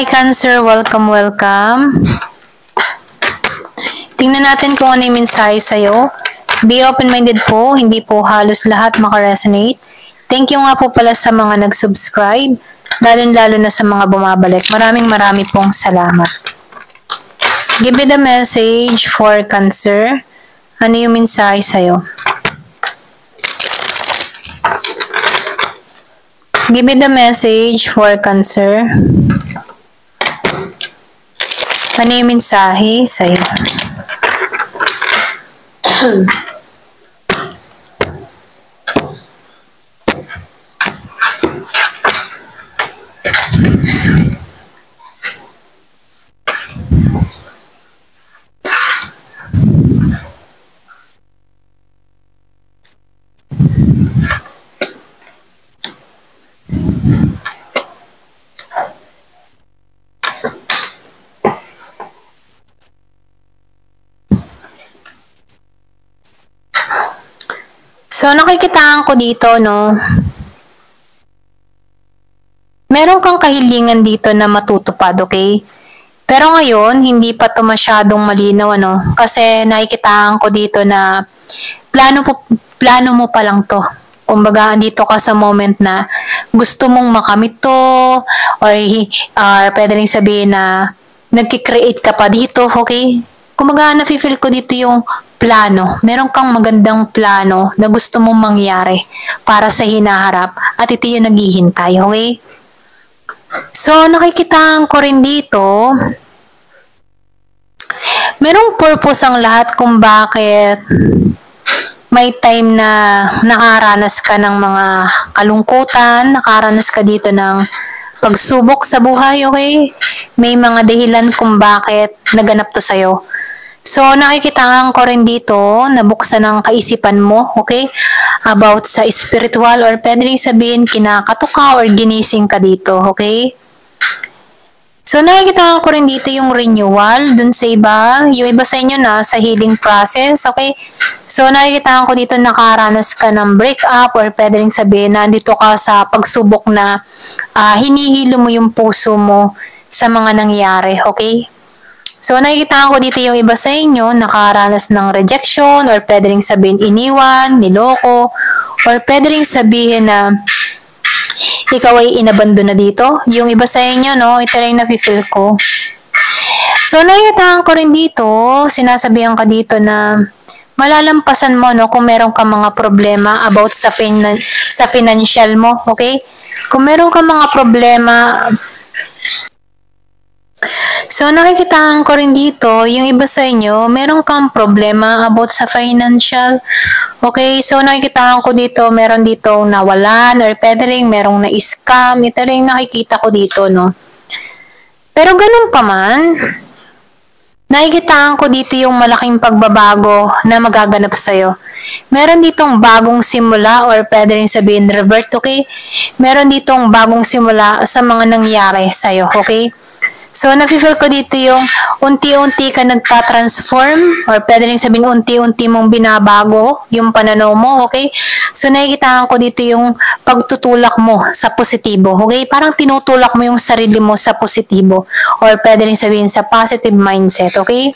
Hi Cancer, welcome, welcome. Tingnan natin kung ano yung mensahe sa'yo. Be open-minded po, hindi po halos lahat makaresonate. Thank you nga po pala sa mga nag-subscribe, lalo na sa mga bumabalik. Maraming pong salamat. Give me the message for Cancer. Ano yung mensahe sa'yo? Give me the message for Cancer. Ano yung mensahe sa'yo? So, nakikitaan ko dito, no? Meron kang kahilingan dito na matutupad, okay? Pero ngayon, hindi pa to masyadong malinaw, ano? Kasi nakikitaan ko dito na plano mo pa lang to. Kumbaga, andito ka sa moment na gusto mong makamit to, or pwede rin sabihin na nagkikreate ka pa dito, okay? Kumbaga, nafe-feel ko dito yung plano. Meron kang magandang plano na gusto mong mangyari para sa hinaharap at ito yung naghihintay, okay? So, nakikitaan ko rin dito, merong purpose ang lahat kung bakit may time na nakaranas ka ng mga kalungkutan, nakaranas ka dito ng pagsubok sa buhay, okay? May mga dahilan kung bakit naganap to sa'yo. So, nakikitaan ko rin dito, nabuksan ang kaisipan mo, okay? About sa spiritual or pwede rin sabihin kinakatok ka or ginising ka dito, okay? So, nakikitaan ko rin dito yung renewal dun sa iba. Yung iba sa inyo na sa healing process, okay? So, nakikitaan ko dito nakaranas ka ng breakup or pwede rin sabihin na dito ka sa pagsubok na hinihilo mo yung puso mo sa mga nangyari, okay? So, nakikita ko dito yung iba sa inyo, nakaranas ng rejection, or pwede rin sabihin iniwan, niloko, or pwede rin sabihin na ikaw ay inabando na dito. Yung iba sa inyo, no, ito rin nafe-feel ko. So, nakikita ko rin dito, sinasabihan ka dito na malalampasan mo, no, kung meron ka mga problema about sa financial mo, okay? Kung meron ka mga problema. So, nakikitaan ko rin dito, yung iba sa inyo, meron kang problema about sa financial. Okay, so nakikitaan ko dito, meron dito nawalan or pwede rin merong na-scam. Ito rin nakikita ko dito, no? Pero ganun pa man, nakikitaan ko dito yung malaking pagbabago na magaganap sa'yo. Meron ditong bagong simula or pwede rin sabihin revert, okay? Meron ditong bagong simula sa mga nangyari sa'yo, okay? So, nafe-feel ko dito yung unti-unti ka nagpa-transform or pwede rin sabihin unti-unti mong binabago yung pananaw mo, okay? So, nakikitaan ko dito yung pagtutulak mo sa positibo, okay? Parang tinutulak mo yung sarili mo sa positibo or pwede rin sabihin sa positive mindset, okay?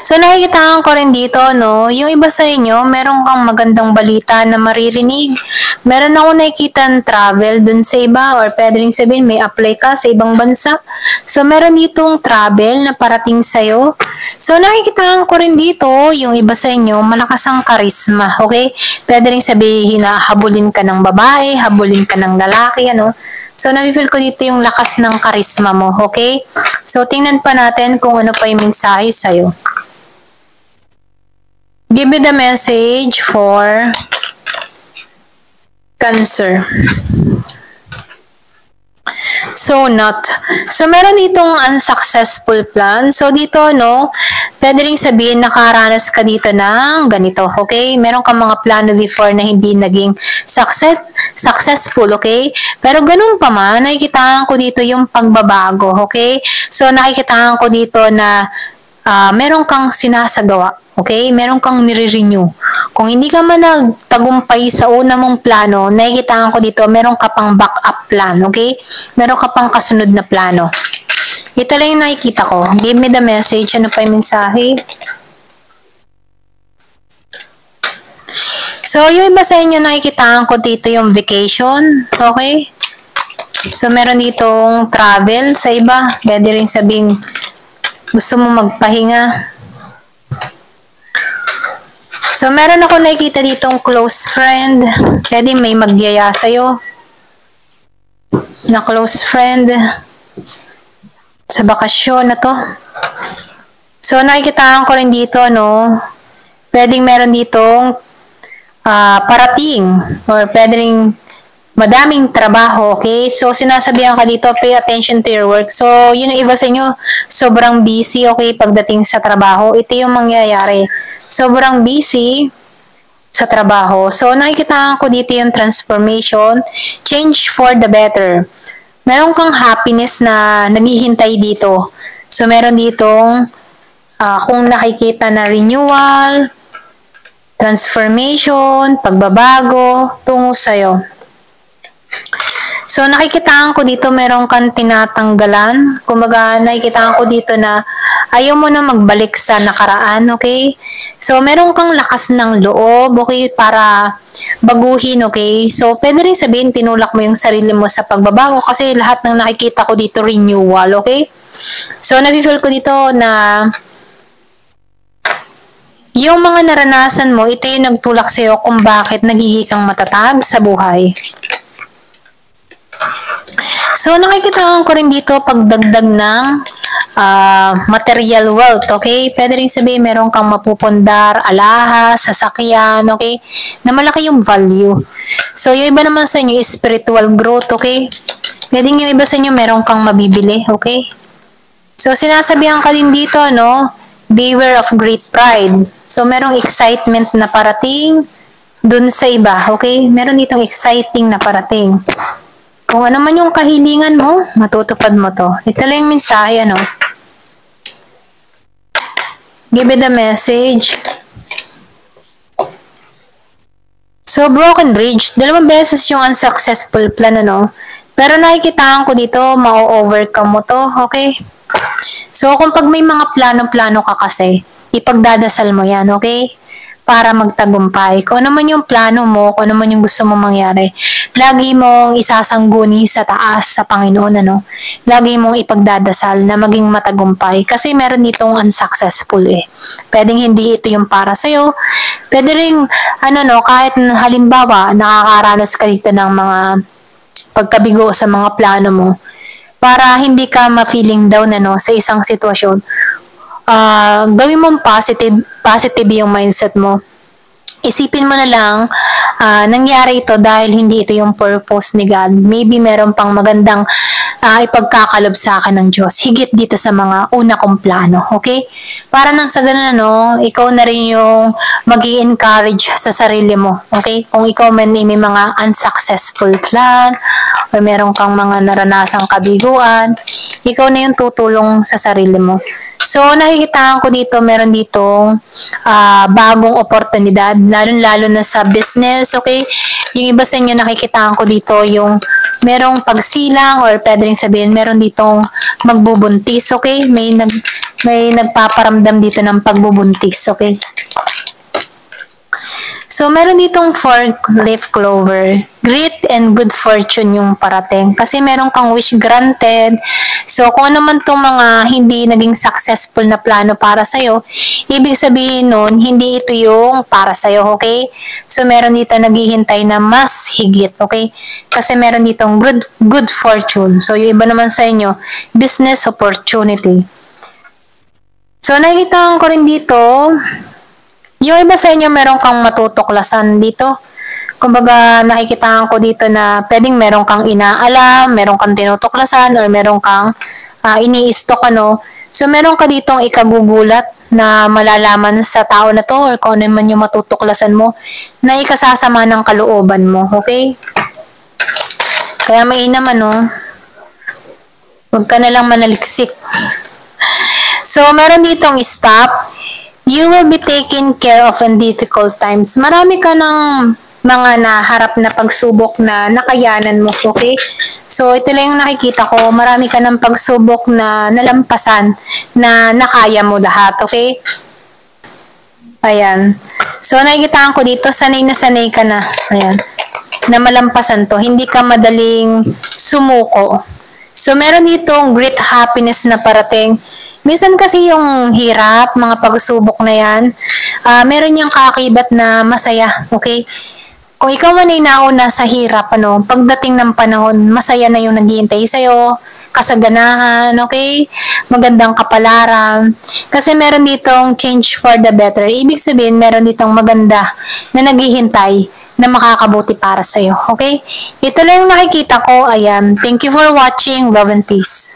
So, nakikitaan ko rin dito, no, yung iba sa inyo, meron kang magandang balita na maririnig. Meron ako nakikita ng travel dun sa iba or pwede rin sabihin may apply ka sa ibang bansa. So, meron ditong travel na parating sa'yo. So, nakikitaan ko rin dito, yung iba sa inyo, malakas ang karisma, okay? Pwede rin sabihin na habulin ka ng babae, habulin ka ng lalaki, ano? So, nafe-feel ko dito yung lakas ng karisma mo, okay? So, tingnan pa natin kung ano pa yung mensahe sa'yo. Give me the message for Cancer. So, not. So, meron ditong unsuccessful plan. So, dito, no, pwede rin sabihin nakaranas ka dito ng ganito, okay? Meron kang mga plano before na hindi naging successful, okay? Pero ganun pa man, nakikitaan ko dito yung pagbabago, okay? So, nakikitaan ko dito na meron kang sinasagawa, okay? Meron kang nire-renew. Kung hindi ka man nagtagumpay sa una mong plano, nakikitaan ko dito, meron ka pang backup plan, okay? Meron ka pang kasunod na plano. Ito lang yung nakikita ko. Give me the message. Ano pa yung mensahe? So, yung iba sa inyo nakikitaan ko dito yung vacation. Okay? So, meron ditong travel sa iba. Pwede rin sabing gusto mo magpahinga. So, meron ako nakikita ditong close friend. Pwede may magyaya sa'yo na close friend sa bakasyon na to. So, nakikitaan ko rin dito, no? Pwedeng meron ditong parating or pwedeng madaming trabaho, okay? So, sinasabihan ka dito, pay attention to your work. So, yun ang iba sa inyo, sobrang busy, okay, pagdating sa trabaho. Ito yung mangyayari. Sobrang busy sa trabaho. So, nakikita ko dito yung transformation, change for the better. Meron kang happiness na naghihintay dito. So, meron ditong kung nakikita na renewal, transformation, pagbabago, tungo sa'yo. So, nakikitaan ko dito, meron kang tinatanggalan. Kumbaga, nakikitaan ko dito na ayaw mo na magbalik sa nakaraan, okay? So, meron kang lakas ng loob, okay, para baguhin, okay? So, pwede rin sabihin, tinulak mo yung sarili mo sa pagbabago kasi lahat ng nakikita ko dito, renewal, okay? So, nafe-feel ko dito na yung mga naranasan mo, ito yung nagtulak sa'yo kung bakit nagiging kang matatag sa buhay. So, nakikita ko rin dito pagdagdag ng material wealth, okay? Pwede rin sabihin meron kang mapupundar, alahas, sasakyan, okay? Na malaki yung value. So, yung iba naman sa inyo is spiritual growth, okay? Pwede yung iba sa inyo meron kang mabibili, okay? So, sinasabihan ka din dito, no? Beware of great pride. So, merong excitement na parating dun sa iba, okay? Meron ditong exciting na parating. Kung ano man yung kahilingan mo, matutupad mo to. Ito lang yung mensahe, ano? Give it a message. So, broken bridge. 2 beses yung unsuccessful plan, ano? Pero nakikitaan ko dito, ma-overcome mo to, okay? So, kung pag may mga plano-plano ka kasi, ipagdadasal mo yan, okay? Para magtagumpay. Kung ano man yung plano mo, kung ano man yung gusto mong mangyari, lagi mong isasangguni sa taas, sa Panginoon, ano? Lagi mong ipagdadasal na maging matagumpay. Kasi meron ditong unsuccessful eh. Pwedeng hindi ito yung para sa'yo. Pwede rin, kahit halimbawa, nakakaranas ka dito ng mga pagkabigo sa mga plano mo, para hindi ka ma-feeling down sa isang sitwasyon. Gawin mong positive yung mindset mo. Isipin mo na lang, nangyari ito dahil hindi ito yung purpose ni God. Maybe meron pang magandang ipagkakalob sa akin ng Diyos. Higit dito sa mga una kong plano. Okay? Para nang sa ganun, ikaw na rin yung mag-i-encourage sa sarili mo. Okay? Kung ikaw man may mga unsuccessful plan or meron kang mga naranasang kabiguan, ikaw na yung tutulong sa sarili mo. So, nakikita ko dito, meron ditong bagong oportunidad, lalo-lalo na sa business, okay? Yung iba sa inyo, nakikita ko dito yung merong pagsilang or pwede rin sabihin, meron ditong magbubuntis, okay? May nagpaparamdam dito ng pagbubuntis, okay? So, meron ditong 4-leaf clover. Great and good fortune yung parating. Kasi meron kang wish granted. So, kung ano man itong mga hindi naging successful na plano para sa'yo, ibig sabihin nun, hindi ito yung para sa'yo, okay? So, meron dito naghihintay na mas higit, okay? Kasi meron ditong good fortune. So, yung iba naman sa inyo, business opportunity. So, nakikita ko rin dito, yung iba sa inyo meron kang matutuklasan dito. Kumbaga, nakikita ko dito na pwedeng meron kang inaalam, meron kang tinutuklasan, or meron kang ini-stock, So, meron ka ditong ikagugulat na malalaman sa tao na to or kung ano man yung matutuklasan mo na ikasasama ng kalooban mo. Okay? Kaya mainam, huwag ka na lang manaliksik. So, meron ditong stop. You will be taken care of in difficult times. Marami ka ng mga naharap na pagsubok na nakayanan mo, okay? So, ito lang yung nakikita ko. Marami ka ng pagsubok na nalampasan na nakaya mo lahat, okay? Ayan. So, nakikita ko dito, sanay na sanay ka na. Ayan. Na malampasan to. Hindi ka madaling sumuko. So, meron ditong great happiness na parating. Minsan kasi yung hirap, mga pagsubok na yan, meron yung kaakibat na masaya, okay? Kung ikaw man ay nauna sa hirap, pagdating ng panahon, masaya na yung naghihintay sa'yo, kasaganahan, okay? Magandang kapalaran. Kasi meron ditong change for the better. Ibig sabihin, meron ditong maganda na naghihintay na makakabuti para sa'yo, okay? Ito lang yung nakikita ko. Ayan. Thank you for watching. Love and peace.